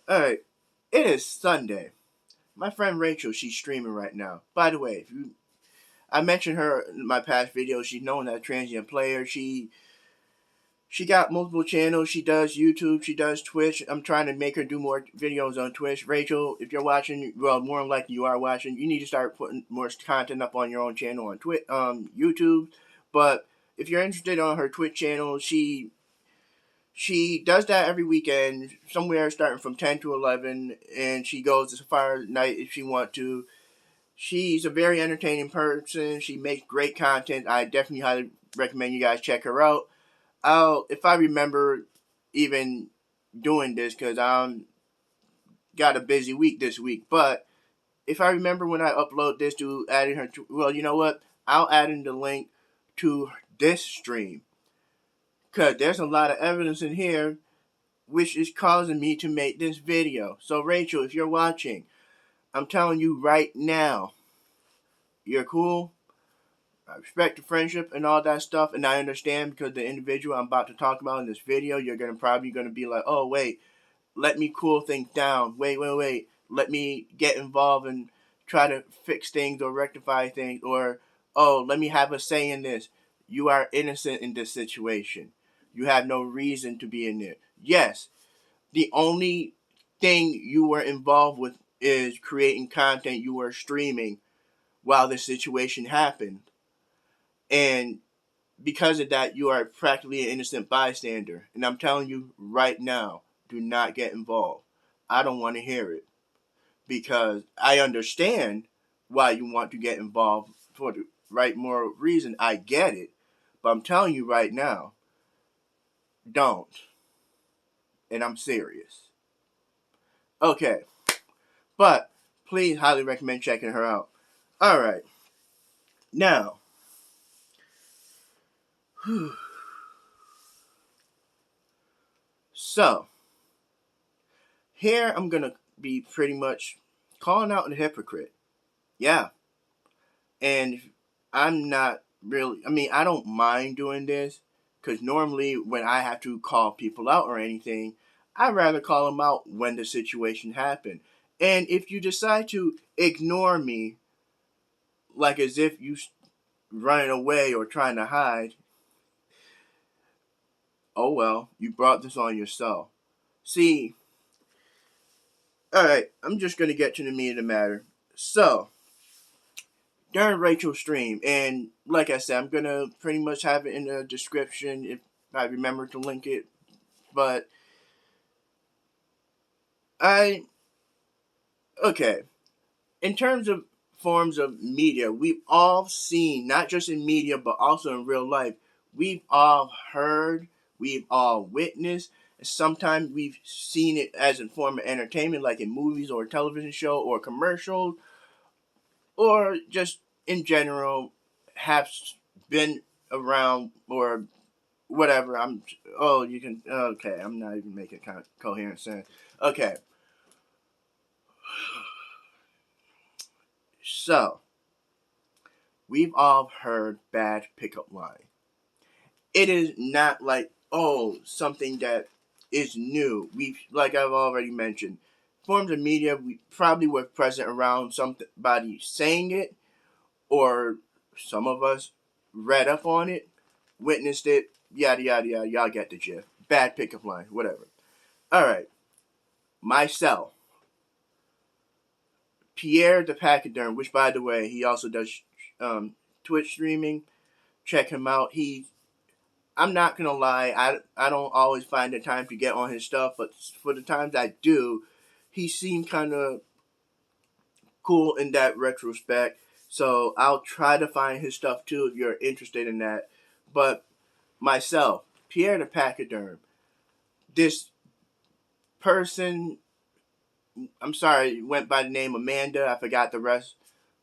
Alright, it is Sunday. My friend Rachel, she's streaming right now. By the way, I mentioned her in my past videos. She's known as a transient player. She got multiple channels. She does YouTube. She does Twitch. I'm trying to make her do more videos on Twitch. Rachel, if you're watching, well, more than likely you are watching, you need to start putting more content up on your own channel on YouTube. But if you're interested on her Twitch channel, she does that every weekend, somewhere starting from 10 to 11, and she goes as far as night if she wants to. She's a very entertaining person. She makes great content. I definitely highly recommend you guys check her out. If I remember even doing this, because I'm got a busy week this week, but if I remember when I upload this to adding her to, well, you know what? I'll add in the link to this stream, because there's a lot of evidence in here which is causing me to make this video. So Rachel, if you're watching, I'm telling you right now, you're cool. I respect the friendship and all that stuff, and I understand because the individual I'm about to talk about in this video, you're probably gonna be like, oh wait, let me cool things down. Wait. Let me get involved and try to fix things or rectify things, or oh, let me have a say in this. You are innocent in this situation. You have no reason to be in it. Yes, the only thing you were involved with is creating content. You were streaming while the situation happened. And because of that, you are practically an innocent bystander. And I'm telling you right now, do not get involved. I don't want to hear it. Because I understand why you want to get involved for the right moral reason. I get it. But I'm telling you right now, don't. And I'm serious. Okay. But please highly recommend checking her out. Alright. Now. So. Here I'm going to be pretty much calling out the hypocrite. Yeah. And I'm not really, I don't mind doing this. Because normally when I have to call people out or anything, I'd rather call them out when the situation happened. And if you decide to ignore me, like as if you running away or trying to hide, oh well, you brought this on yourself. See, alright, I'm just going to get to the meat of the matter. So, during Rachel's stream, and like I said, I'm going to pretty much have it in the description if I remember to link it, but okay, in terms of forms of media, we've all seen, not just in media, but also in real life, we've all heard, we've all witnessed, and sometimes we've seen it as a form of entertainment, like in movies or a television show or commercials, or just in general, have been around or whatever. Okay, I'm not even making coherent sense. Okay. So, we've all heard bad pickup line. It is not like, oh, something that is new. Like I've already mentioned, forms of media, we probably were present around somebody saying it, or some of us read up on it, witnessed it, yada, yada, yada. Y'all get the gist. Bad pickup line, whatever. Alright. Myself. Pierre the Pachyderm, which by the way, he also does Twitch streaming. Check him out. I'm not gonna lie, I don't always find the time to get on his stuff, but for the times I do, he seemed kind of cool in that retrospect. So I'll try to find his stuff too if you're interested in that. But myself, Pierre the Pachyderm, this person, I'm sorry, went by the name Amanda. I forgot the rest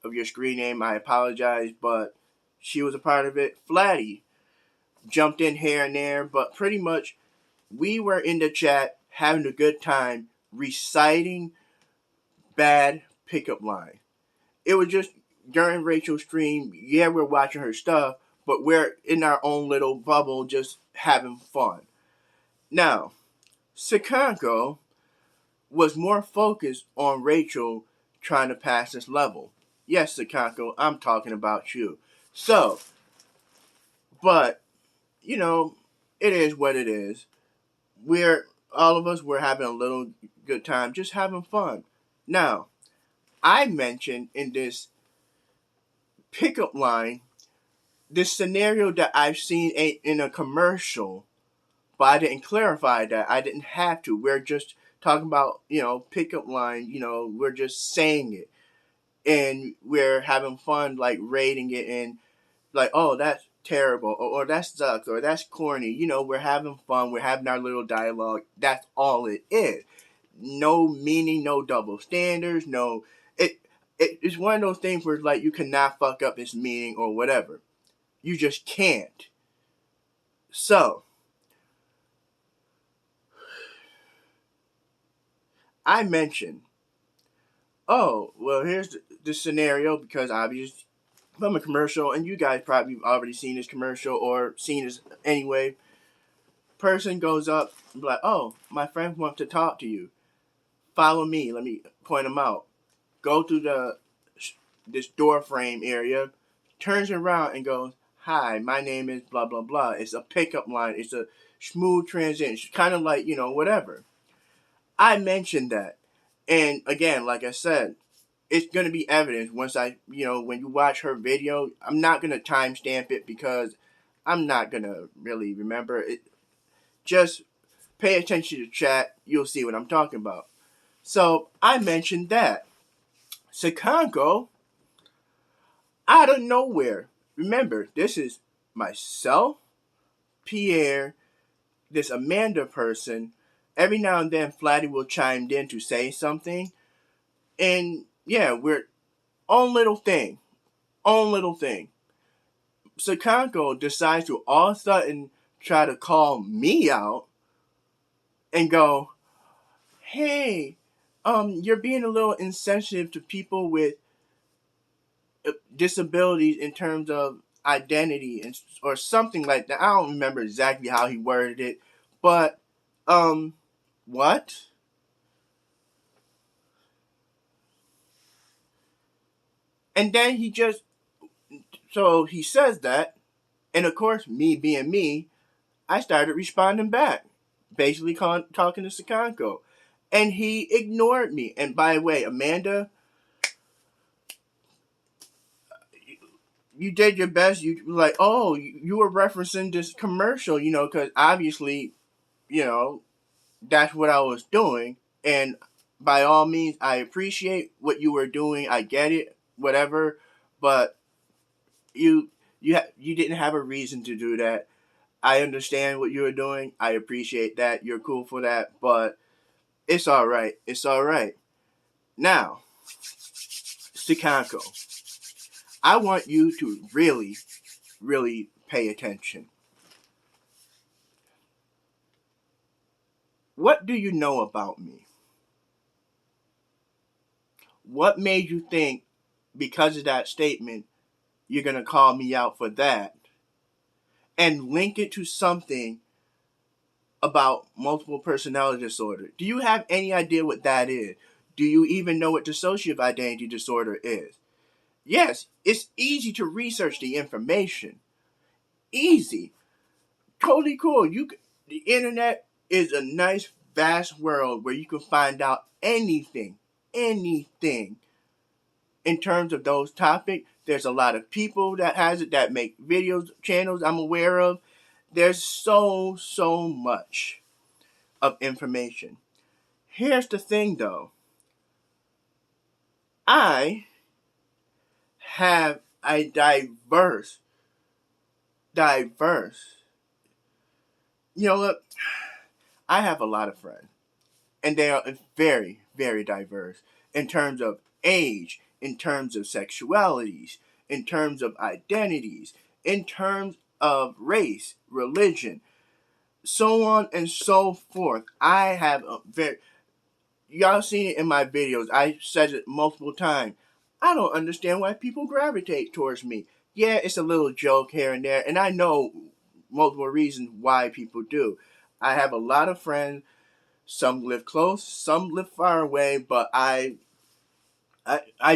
of your screen name. I apologize, but she was a part of it. Flatty jumped in here and there, but pretty much we were in the chat having a good time reciting bad pickup line. It was just during Rachel's stream, yeah, we're watching her stuff, but we're in our own little bubble just having fun. Now, Sikanko was more focused on Rachel trying to pass this level. Yes, Sakako, I'm talking about you. So, but, you know, it is what it is. All of us, we're having a little good time, just having fun. Now, I mentioned in this pickup line this scenario that I've seen in a commercial, but I didn't clarify that. I didn't have to. We're just talking about, pickup line, we're just saying it. And we're having fun, like, rating it and, like, oh, that's terrible, or that sucks, or that's corny. We're having fun. We're having our little dialogue. That's all it is. No meaning, no double standards, no. It's one of those things where, like, you cannot fuck up its meaning or whatever. You just can't. So, I mentioned, oh, well, here's the scenario, because obviously from a commercial, and you guys probably already seen this commercial or seen this anyway. Person goes up and be like, oh, my friend wants to talk to you. Follow me. Let me point him out. Go through this door frame area, turns around and goes, hi, my name is blah, blah, blah. It's a pickup line. It's a smooth transition. Kind of like, whatever. I mentioned that. And again, like I said, it's going to be evidence once when you watch her video. I'm not going to timestamp it because I'm not going to really remember it. Just pay attention to chat. You'll see what I'm talking about. So I mentioned that. Chicago, out of nowhere. Remember, this is myself, Pierre, this Amanda person. Every now and then, Flatty will chime in to say something. And yeah, we're own little thing. Own little thing. Chicago decides to all of a sudden try to call me out and go, hey, you're being a little insensitive to people with disabilities in terms of identity or something like that. I don't remember exactly how he worded it, but what? And then he says that, and of course, me being me, I started responding back, basically talking to Sakanko, and he ignored me. And by the way, Amanda, you did your best. You were like, oh, you were referencing this commercial, because obviously, that's what I was doing. And by all means, I appreciate what you were doing. I get it, whatever. But you didn't have a reason to do that. I understand what you were doing. I appreciate that. You're cool for that. But it's all right. It's all right. Now, Sikanko, I want you to really, really pay attention. What do you know about me? What made you think, because of that statement, you're going to call me out for that and link it to something about multiple personality disorder? Do you have any idea what that is? Do you even know what dissociative identity disorder is? Yes, it's easy to research the information. Easy. Totally cool. The internet is a nice, vast world where you can find out anything in terms of those topics. There's a lot of people that has it, that make videos, channels I'm aware of. There's so much of information. Here's the thing though. I have a diverse. Look, I have a lot of friends, and they are very, very diverse in terms of age, in terms of sexualities, in terms of identities, in terms of race, religion, so on and so forth. I have a very, y'all seen it in my videos. I said it multiple times. I don't understand why people gravitate towards me. Yeah, it's a little joke here and there, and I know multiple reasons why people do. I have a lot of friends Some live close, some live far away, but I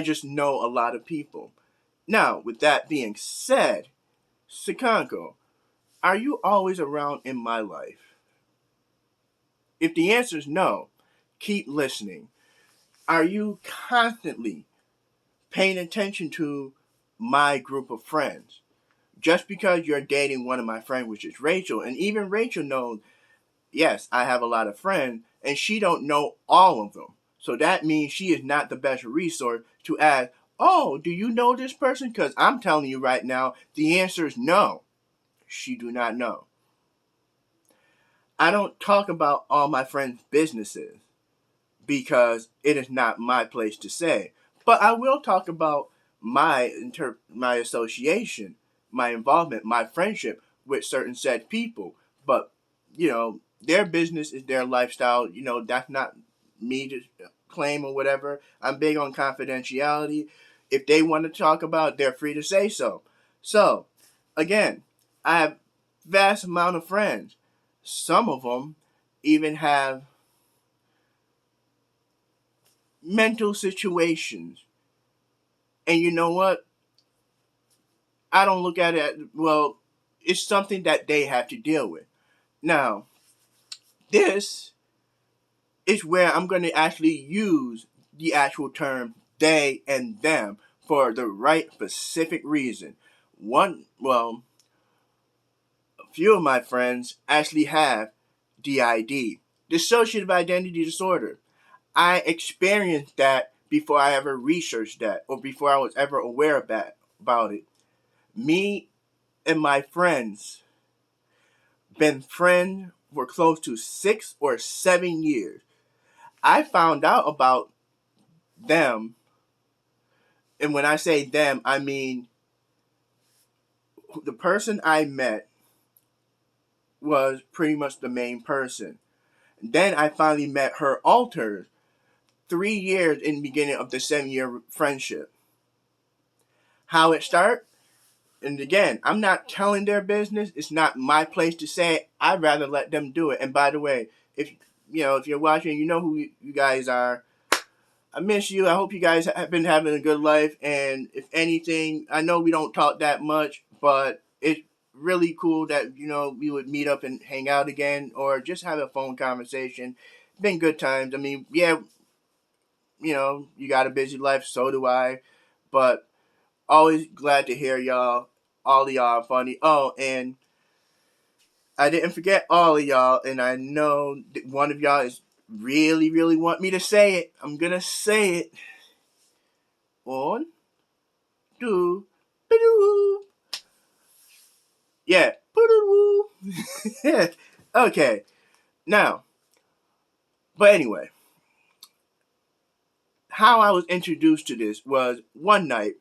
just know a lot of people. Now, with that being said, Sikanko, are you always around in my life? If the answer is no, keep listening. Are you constantly paying attention to my group of friends? Just because you're dating one of my friends, which is Rachel, and even Rachel knows, yes, I have a lot of friends, and she don't know all of them. So that means she is not the best resource to ask, oh, do you know this person? Because I'm telling you right now, the answer is no. She do not know. I don't talk about all my friends' businesses because it is not my place to say. But I will talk about my association, my involvement, my friendship with certain said people. But their business is their lifestyle. That's not me to claim or whatever. I'm big on confidentiality. If they want to talk about it, they're free to say so. So, again, I have vast amount of friends. Some of them even have mental situations. And you know what? I don't look at it, well, it's something that they have to deal with. Now, this is where I'm going to actually use the actual term they and them for the right specific reason. A few of my friends actually have DID, dissociative identity disorder. I experienced that before I ever researched that or before I was ever aware about it. Me and my friends been friends for close to 6 or 7 years. I found out about them, and when I say them, I mean the person I met was pretty much the main person. Then I finally met her alters 3 years in the beginning of the 7 year friendship. How it started? And again, I'm not telling their business. It's not my place to say. I'd rather let them do it. And by the way, if you're watching, you know who you guys are. I miss you. I hope you guys have been having a good life. And if anything, I know we don't talk that much, but it's really cool that we would meet up and hang out again, or just have a phone conversation. Been good times. I mean, yeah, you got a busy life. So do I. But always glad to hear y'all. All of y'all are funny. Oh, and I didn't forget all of y'all, and I know that one of y'all is really, really want me to say it. I'm gonna say it. One, two, ba-doo. Yeah, ba-doo. Okay, now, but anyway, how I was introduced to this was one night,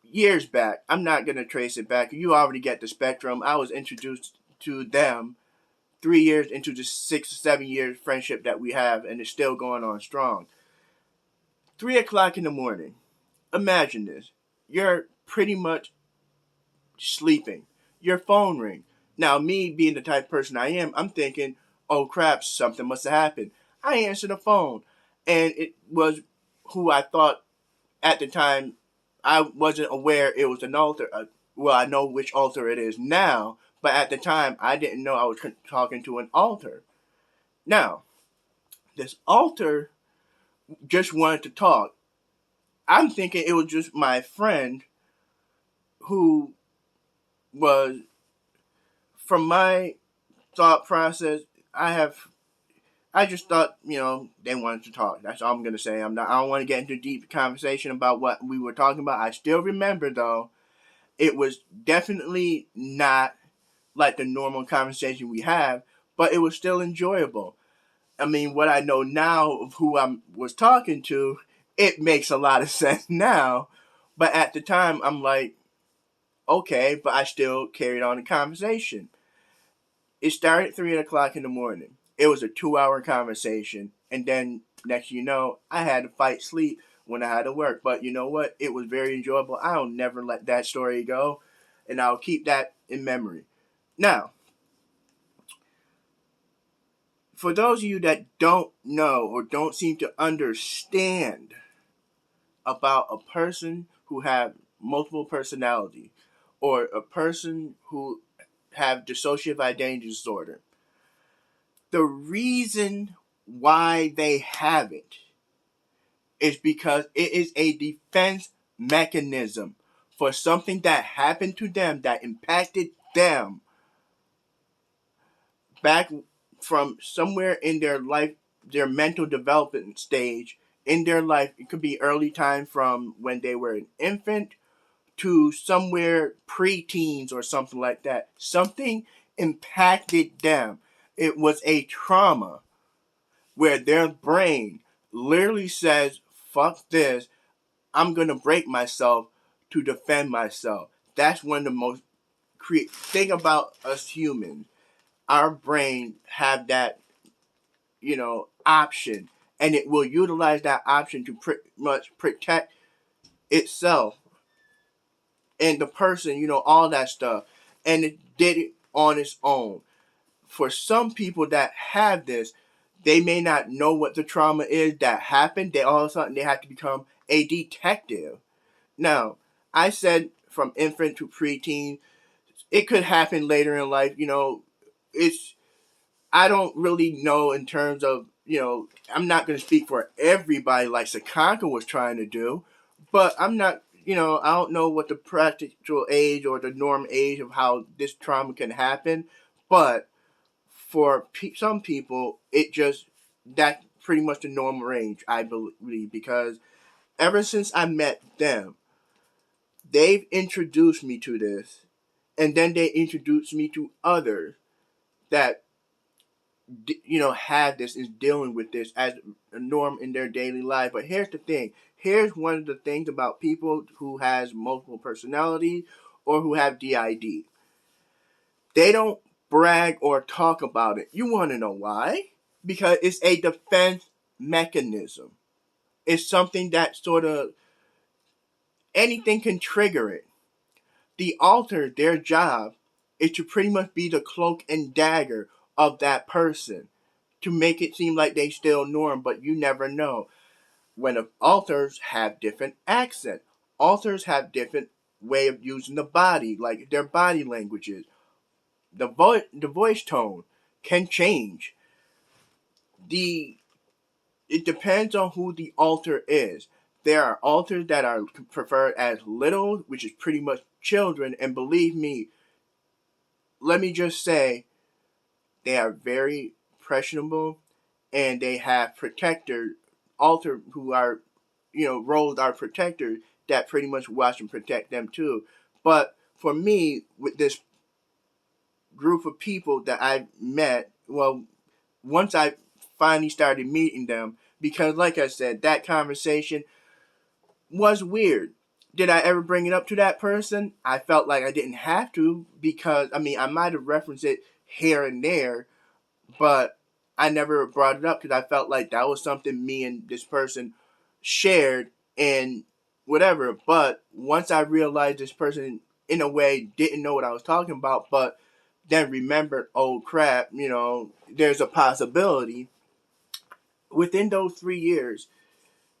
years back. I'm not gonna trace it back. You already get the spectrum. I was introduced to them 3 years into the 6 or 7 years friendship that we have, and it's still going on strong. 3 o'clock in the morning. Imagine this. You're pretty much sleeping. Your phone rings. Now, me being the type of person I am, I'm thinking, oh crap, something must have happened. I answer the phone, and it was who I thought at the time. I wasn't aware it was an alter. Well, I know which alter it is now, but at the time, I didn't know I was talking to an alter. Now, this alter just wanted to talk. I'm thinking it was just my friend who was, from my thought process, I just thought, they wanted to talk. That's all I'm gonna say. I don't want to get into a deep conversation about what we were talking about. I still remember though, it was definitely not like the normal conversation we have, but it was still enjoyable. I mean, what I know now of who I was talking to, it makes a lot of sense now. But at the time, I'm like, okay, but I still carried on the conversation. It started at 3 o'clock in the morning. It was a 2 hour conversation. And then next you know, I had to fight sleep when I had to work. But you know what? It was very enjoyable. I'll never let that story go. And I'll keep that in memory. Now, For those of you that don't know or don't seem to understand about a person who have multiple personality or a person who have dissociative identity disorder, the reason why they have it is because it is a defense mechanism for something that happened to them that impacted them back from somewhere in their life, their mental development stage in their life. It could be early time from when they were an infant to somewhere pre-teens or something like that. Something impacted them. It was a trauma where their brain literally says, fuck this, I'm going to break myself to defend myself. That's one of the most thing about us humans. Our brain have that, option, and it will utilize that option to pretty much protect itself and the person, all that stuff. And it did it on its own. For some people that have this, they may not know what the trauma is that happened. They all of a sudden they have to become a detective. Now, I said from infant to preteen, it could happen later in life. It's I don't really know in terms of, I'm not going to speak for everybody like Sakanka was trying to do, but I'm not, I don't know what the practical age or the norm age of how this trauma can happen, but for some people, that's pretty much the normal range, I believe, because ever since I met them, they've introduced me to this, and then they introduced me to others that have this, is dealing with this as a norm in their daily life. But here's the thing. Here's one of the things about people who has multiple personalities or who have DID. They don't brag or talk about it. You want to know why? Because it's a defense mechanism. It's something that sort of anything can trigger it. The alter, their job is to pretty much be the cloak and dagger of that person to make it seem like they still norm, but you never know. When alters have different accent, alters have different way of using the body, like their body languages. The voice tone can change. It depends on who the alter is. There are alters that are preferred as little, which is pretty much children, and believe me, let me just say, they are very impressionable, and they have protector alter who are, roles are protectors that pretty much watch and protect them too. But for me, with this group of people that I met, well, once I finally started meeting them, because like I said, that conversation was weird. Did I ever bring it up to that person? I felt like I didn't have to, because I might have referenced it here and there, but I never brought it up because I felt like that was something me and this person shared and whatever. But once I realized this person, in a way, didn't know what I was talking about, but then remembered, oh crap, there's a possibility. Within those 3 years,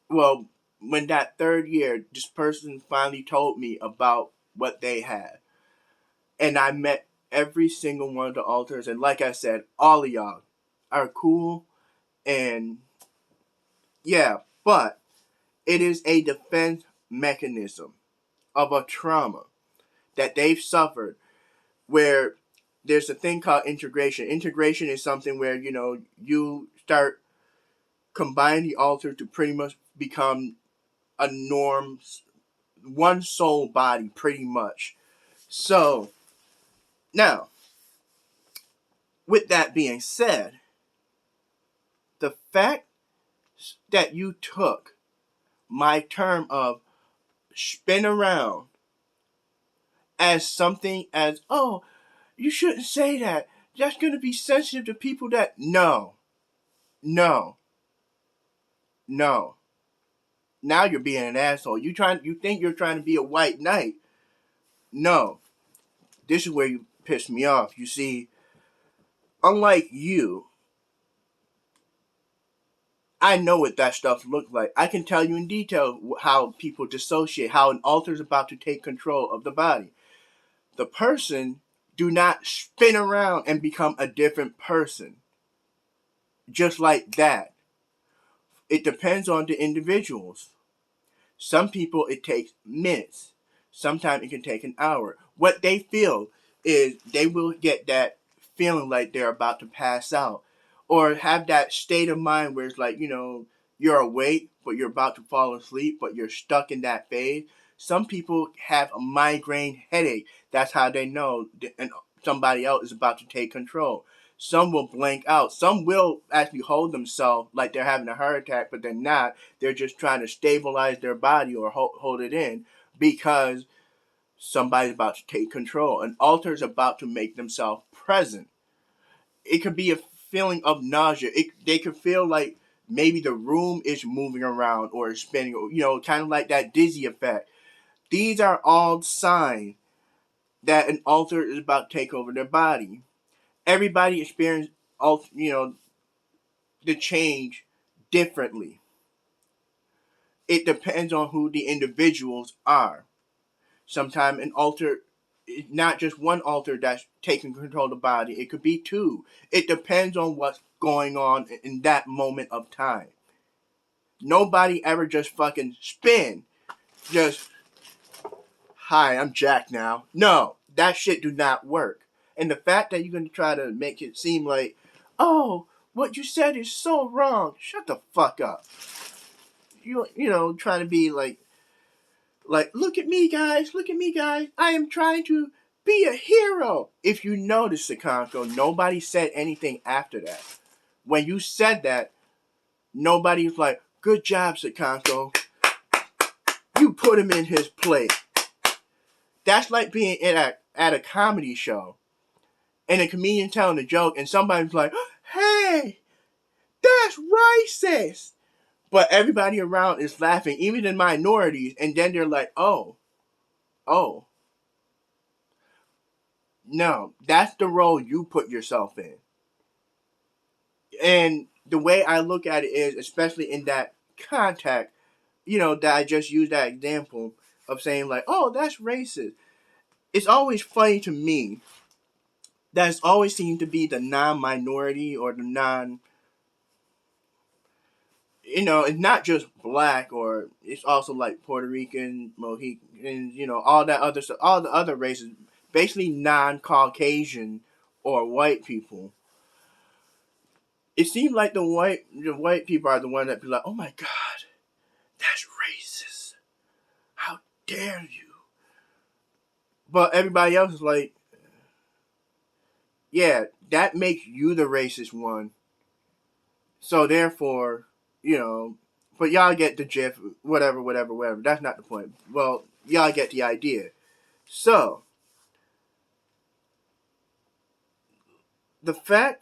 well, when that third year, this person finally told me about what they had. And I met every single one of the alters. And like I said, all of y'all are cool. And yeah, but it is a defense mechanism of a trauma that they've suffered, where there's a thing called integration. Integration is something where, you start combining the alter to pretty much become a norm, one soul body, pretty much. So, now, with that being said, the fact that you took my term of spin around as something as, oh, you shouldn't say that. That's going to be sensitive to people that. No. No. No. Now you're being an asshole. You think you're trying to be a white knight. No. This is where you piss me off. You see, unlike you, I know what that stuff looked like. I can tell you in detail how people dissociate, how an alter is about to take control of the body. The person do not spin around and become a different person. Just like that. It depends on the individuals. Some people it takes minutes. Sometimes it can take an hour. What they feel is they will get that feeling like they're about to pass out. Or have that state of mind where it's like, you're awake, but you're about to fall asleep, but you're stuck in that phase. Some people have a migraine headache. That's how they know somebody else is about to take control. Some will blank out. Some will actually hold themselves like they're having a heart attack, but they're not. They're just trying to stabilize their body or hold it in because somebody's about to take control. An alter is about to make themselves present. It could be a feeling of nausea. They could feel like maybe the room is moving around or spinning, kind of like that dizzy effect. These are all signs that an alter is about to take over their body. Everybody experiences, the change differently. It depends on who the individuals are. Sometimes an alter, not just one alter that's taking control of the body. It could be two. It depends on what's going on in that moment of time. Nobody ever just fucking spin. Just, hi, I'm Jack now. No, that shit do not work. And the fact that you're going to try to make it seem like, oh, what you said is so wrong. Shut the fuck up. Trying to be like, look at me, guys. Look at me, guys. I am trying to be a hero. If you notice, Sakanko, nobody said anything after that. When you said that, nobody was like, good job, Sakanko. You put him in his place. That's like being at a comedy show and a comedian telling a joke and somebody's like, hey, that's racist. But everybody around is laughing, even in minorities, and then they're like, oh. No, that's the role you put yourself in. And the way I look at it is, especially in that context, that I just used that example of saying like, oh, that's racist. It's always funny to me that it's always seemed to be the non-minority or the it's not just black, or it's also like Puerto Rican, Mohican, all that other stuff, all the other races, basically non-Caucasian or white people. It seems like the white people are the ones that be like, oh my God, that's racist. How dare you? But everybody else is like, yeah, that makes you the racist one. So therefore, but y'all get the gif, whatever. That's not the point. Well, y'all get the idea. So, the fact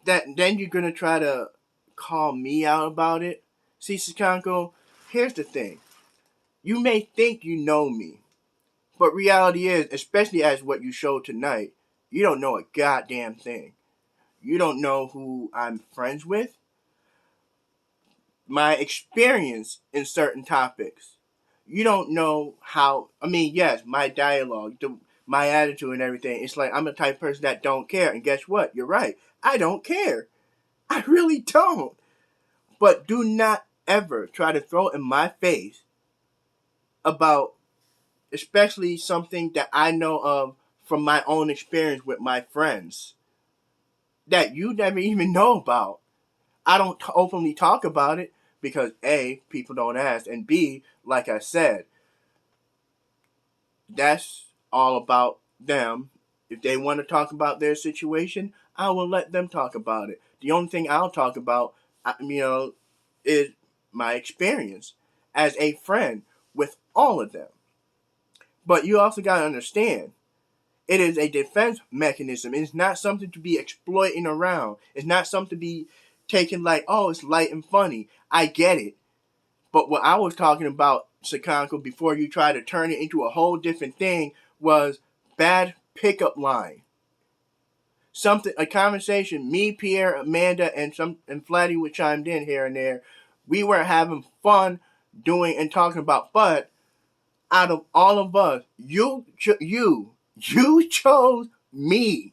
that then you're going to try to call me out about it. See, Sakanko, here's the thing. You may think you know me, but reality is, especially as what you showed tonight, you don't know a goddamn thing. You don't know who I'm friends with. My experience in certain topics. You don't know how. I mean, yes, my dialogue, my attitude, and everything. It's like I'm the type of person that don't care. And guess what? You're right. I don't care. I really don't. But do not ever try to throw in my face about, especially something that I know of from my own experience with my friends that you never even know about. I don't openly talk about it because A, people don't ask, and B, like I said, that's all about them. If they want to talk about their situation, I will let them talk about it. The only thing I'll talk about, is my experience as a friend with all of them. But you also got to understand, it is a defense mechanism. It's not something to be exploiting around. It's not something to be taken like, oh, it's light and funny. I get it. But what I was talking about, Sakanko, before you try to turn it into a whole different thing, was bad pickup line. something, a conversation, me, Pierre, Amanda, and Flatty would chimed in here and there. We were having fun doing and talking about, but out of all of us, you chose me,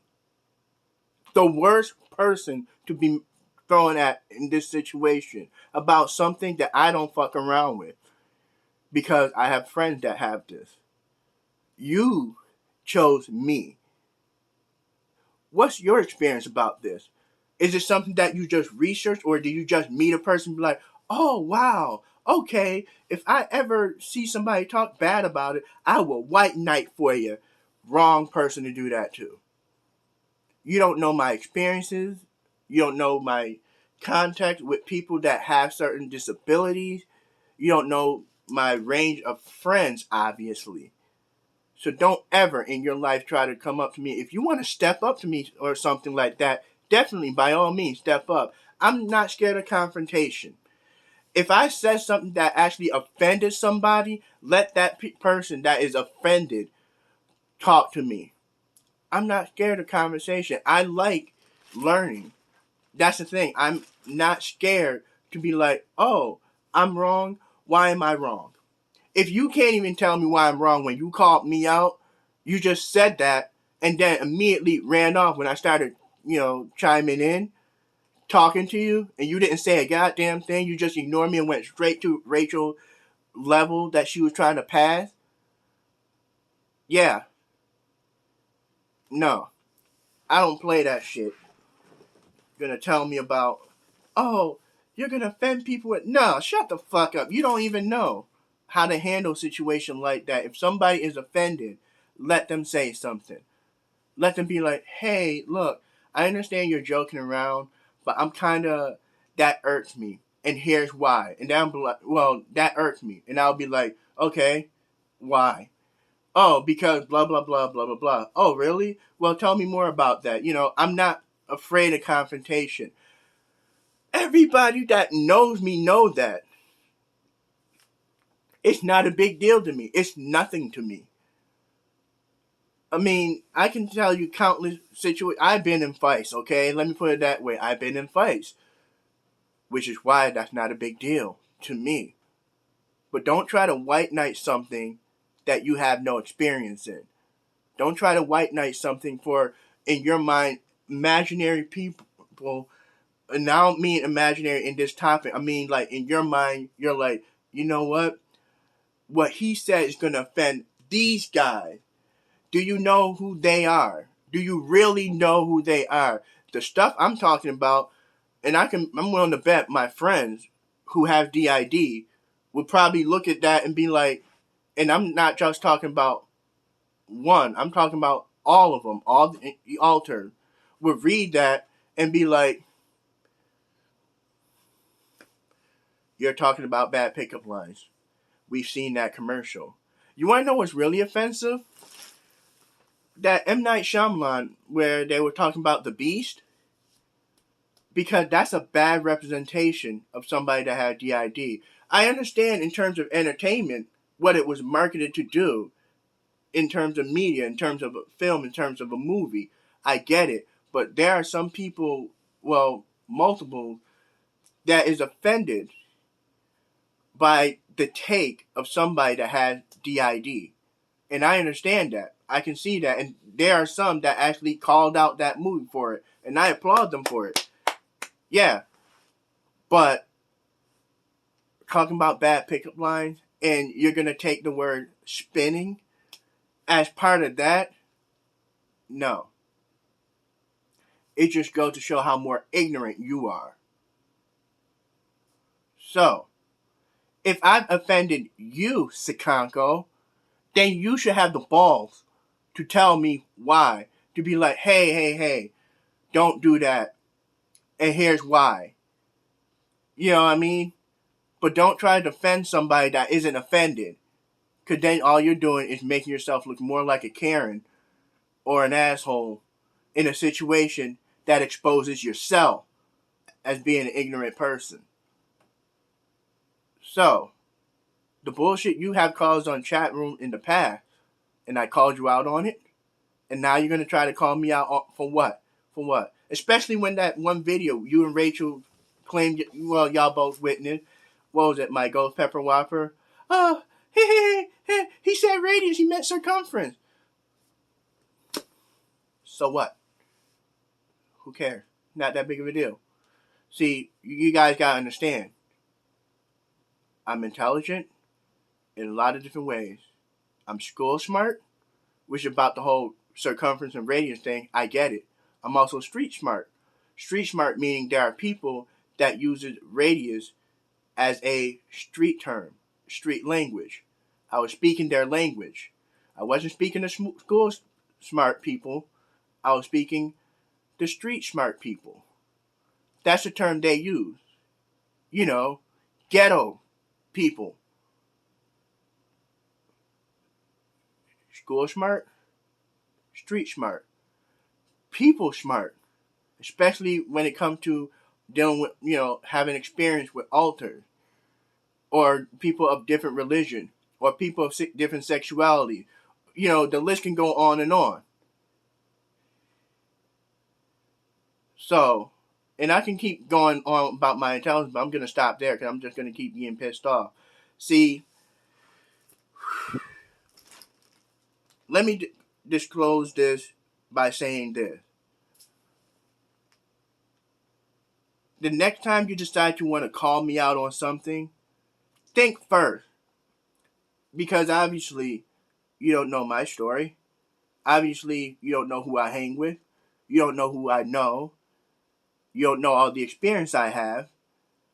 the worst person to be thrown at in this situation about something that I don't fuck around with because I have friends that have this. You chose me. What's your experience about this? Is it something that you just researched, or did you just meet a person and be like, oh, wow, okay, if I ever see somebody talk bad about it, I will white knight for you? Wrong person to do that to. You don't know my experiences. You don't know my contact with people that have certain disabilities. You don't know my range of friends, obviously. So don't ever in your life try to come up to me. If you want to step up to me or something like that, definitely, by all means, step up. I'm not scared of confrontation. If I said something that actually offended somebody, let that person that is offended talk to me. I'm not scared of conversation. I like learning. That's the thing. I'm not scared to be like, oh, I'm wrong. Why am I wrong? If you can't even tell me why I'm wrong when you called me out, you just said that and then immediately ran off when I started, chiming in, talking to you, and you didn't say a goddamn thing. You just ignored me and went straight to Rachel's level that she was trying to pass. Yeah. No. I don't play that shit. You're gonna tell me about, oh, you're gonna offend people with, no, shut the fuck up. You don't even know how to handle a situation like that. If somebody is offended, let them say something. Let them be like, hey, look, I understand you're joking around, but I'm kind of, that irks me. And here's why. And then I'll be like, well, that irks me. And I'll be like, okay, why? Oh, because blah, blah, blah, blah, blah, blah. Oh, really? Well, tell me more about that. I'm not afraid of confrontation. Everybody that knows me know that. It's not a big deal to me. It's nothing to me. I mean, I can tell you countless situations. I've been in fights, okay? Let me put it that way. I've been in fights, which is why that's not a big deal to me. But don't try to white knight something that you have no experience in. Don't try to white knight something for, in your mind, imaginary people. And I don't mean imaginary in this topic. I mean, like, in your mind, you're like, you know what? What he said is going to offend these guys. Do you know who they are? Do you really know who they are? The stuff I'm talking about, and I'm willing to bet my friends who have DID would probably look at that and be like, and I'm not just talking about one, I'm talking about all of them, all the alters, would read that and be like, you're talking about bad pickup lines. We've seen that commercial. You want to know what's really offensive? That M. Night Shyamalan, where they were talking about the Beast, because that's a bad representation of somebody that had DID. I understand in terms of entertainment what it was marketed to do, in terms of media, in terms of a film, in terms of a movie. I get it. But there are some people, well, multiple, that is offended by the take of somebody that has DID. And I understand that. I can see that. And there are some that actually called out that movie for it. And I applaud them for it. Yeah. But talking about bad pickup lines, and you're going to take the word spinning as part of that, no. It just goes to show how more ignorant you are. So, if I've offended you, Sikanko, then you should have the balls to tell me why. To be like, hey, hey, hey, don't do that. And here's why. You know what I mean? But don't try to defend somebody that isn't offended. Because then all you're doing is making yourself look more like a Karen or an asshole in a situation that exposes yourself as being an ignorant person. So, the bullshit you have caused on chat room in the past, and I called you out on it, and now you're going to try to call me out for what? For what? Especially when that one video you and Rachel claimed, well, y'all both witnessed. What was it, my ghost pepper whopper? Oh, he said radius, he meant circumference. So what? Who cares? Not that big of a deal. See, you guys gotta understand. I'm intelligent in a lot of different ways. I'm school smart, which is about the whole circumference and radius thing. I get it. I'm also street smart. Street smart meaning there are people that uses radius as a street term, street language. I was speaking their language. I wasn't speaking to school smart people. I was speaking to street smart people. That's the term they use. You know, ghetto people. School smart, street smart, people smart, especially when it comes to dealing with, having experience with alters or people of different religion or people of different sexuality. The list can go on and on. So, and I can keep going on about my intelligence, but I'm going to stop there because I'm just going to keep getting pissed off. See, let me disclose this by saying this. The next time you decide you want to call me out on something, think first. Because obviously, you don't know my story. Obviously, you don't know who I hang with. You don't know who I know. You don't know all the experience I have.